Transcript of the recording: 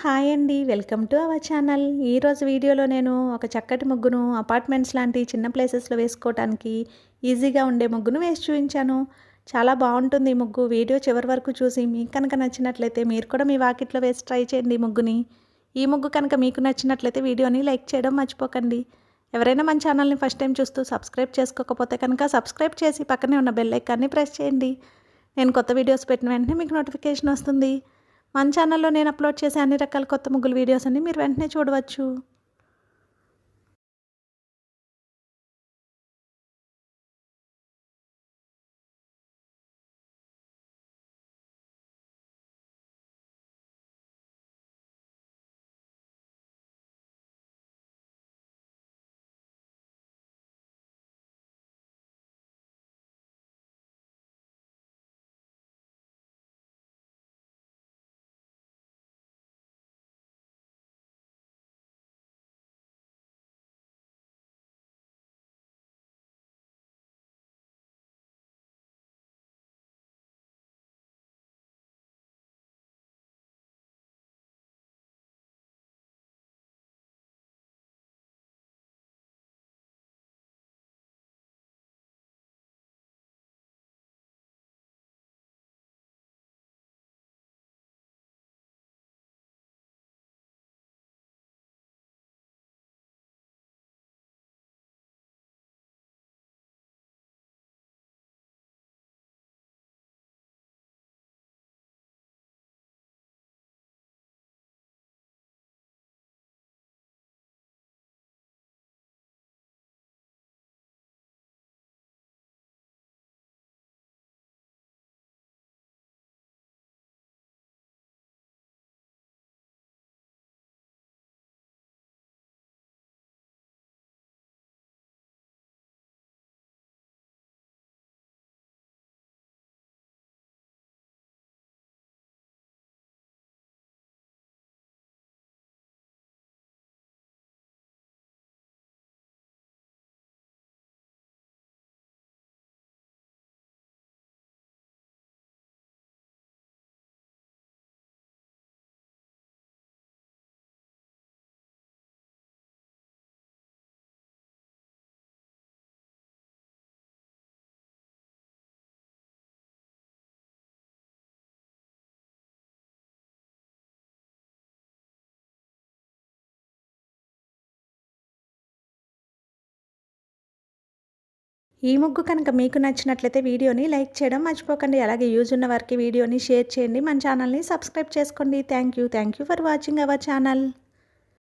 Hi అండి. Welcome to our channel. ఈరోజు వీడియోలో నేను ఒక చక్కటి ముగ్గును అపార్ట్మెంట్స్ లాంటి చిన్న ప్లేసెస్‌లో వేసుకోవటానికి ఈజీగా ఉండే ముగ్గును వేసి చూయించాను. చాలా బావుంటుంది ఈ ముగ్గు. వీడియో చివరి వరకు చూసి మీకు కనుక నచ్చినట్లయితే మీరు కూడా మీ వాకిట్లో వేసి ట్రై చేయండి ఈ ముగ్గుని. ఈ ముగ్గు కనుక మీకు నచ్చినట్లయితే వీడియోని లైక్ చేయడం మర్చిపోకండి. ఎవరైనా మన ఛానల్ని ఫస్ట్ టైం చూస్తూ సబ్స్క్రైబ్ చేసుకోకపోతే కనుక సబ్స్క్రైబ్ చేసి పక్కనే ఉన్న బెల్ ఐకాన్ని ప్రెస్ చేయండి. నేను కొత్త వీడియోస్ పెట్టిన వెంటనే మీకు నోటిఫికేషన్ వస్తుంది. మన ఛానల్లో నేను అప్లోడ్ చేసే అన్ని రకాల కొత్త ముగ్గుల వీడియోస్ అన్ని మీరు వెంటనే చూడవచ్చు. ఈ ముగ్గు కనుక మీకు నచ్చినట్లయితే వీడియోని లైక్ చేయడం మర్చిపోకండి. అలాగే యూజ్ ఉన్న వారికి వీడియోని షేర్ చేయండి. మన ఛానల్ని సబ్స్క్రైబ్ చేసుకోండి. Thank you for watching our channel.